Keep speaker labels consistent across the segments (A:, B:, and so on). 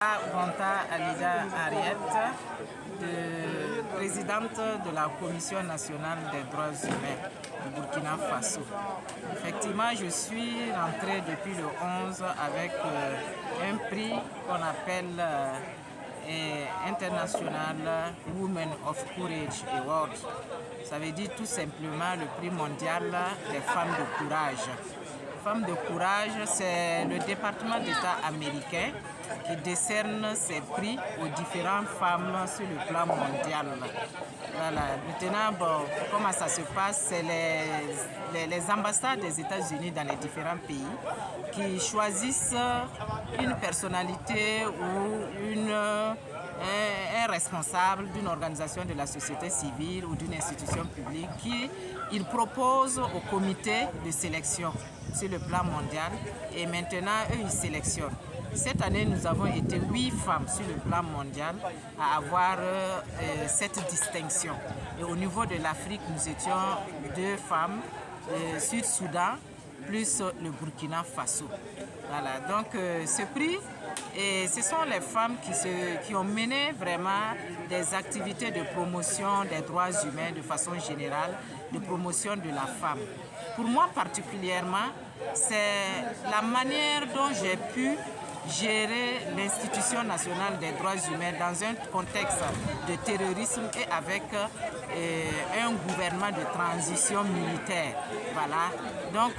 A: Gonta Alida Ariette, présidente de la Commission nationale des droits humains du Burkina Faso. Effectivement, je suis rentrée depuis le 11 avec un prix qu'on appelle International Women of Courage Award. Ça veut dire tout simplement le prix mondial des femmes de courage. Femmes de courage, c'est le département d'État américain qui décerne ses prix aux différentes femmes sur le plan mondial. Voilà. Maintenant, bon, comment ça se passe? C'est les ambassades des États-Unis dans les différents pays qui choisissent une personnalité ou un responsable d'une organisation de la société civile ou d'une institution publique qui il propose au comité de sélection sur le plan mondial et maintenant eux ils sélectionnent. Cette année nous avons été 8 femmes sur le plan mondial à avoir cette distinction. Et au niveau de l'Afrique nous étions 2 femmes, Sud-Soudan plus le Burkina Faso. Voilà, donc ce prix, et ce sont les femmes qui ont mené vraiment des activités de promotion des droits humains de façon générale, de promotion de la femme. Pour moi particulièrement, c'est la manière dont j'ai pu gérer l'institution nationale des droits humains dans un contexte de terrorisme et avec un gouvernement de transition militaire. Voilà. Donc,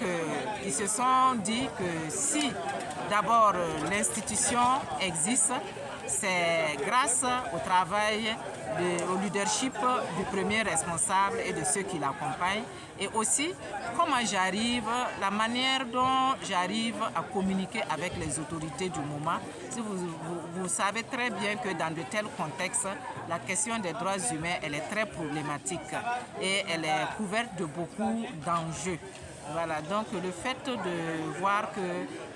A: ils se sont dit que si d'abord l'institution existe, c'est grâce au travail, au leadership du premier responsable et de ceux qui l'accompagnent. Et aussi, comment j'arrive, la manière dont j'arrive à communiquer avec les autorités du moment. Si vous savez très bien que dans de tels contextes, la question des droits humains, elle est très problématique et elle est couverte de beaucoup d'enjeux. Voilà, donc le fait de voir que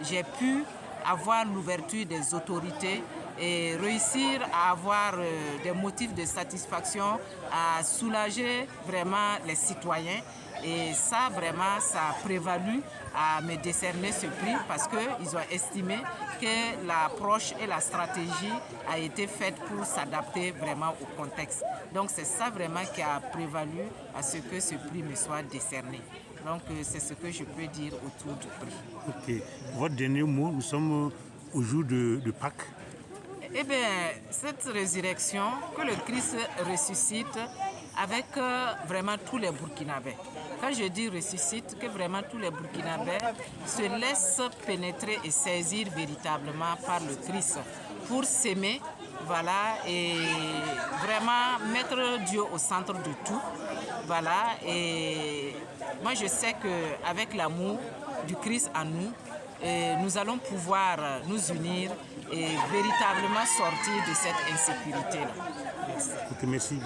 A: j'ai pu avoir l'ouverture des autorités et réussir à avoir des motifs de satisfaction, à soulager vraiment les citoyens. Et ça, vraiment, ça a prévalu à me décerner ce prix parce qu'ils ont estimé que l'approche et la stratégie a été faite pour s'adapter vraiment au contexte. Donc c'est ça vraiment qui a prévalu à ce que ce prix me soit décerné. Donc c'est ce que je peux dire autour du prix.
B: Ok. Votre dernier mot, nous sommes au jour de Pâques.
A: Eh bien, cette résurrection, que le Christ ressuscite avec vraiment tous les Burkinabés. Quand je dis ressuscite, que vraiment tous les Burkinabés se laissent pénétrer et saisir véritablement par le Christ pour s'aimer, voilà, et vraiment mettre Dieu au centre de tout. Voilà, et moi je sais qu'avec l'amour du Christ en nous, nous allons pouvoir nous unir et véritablement sortir de cette insécurité-là.
B: Merci. Ok, merci.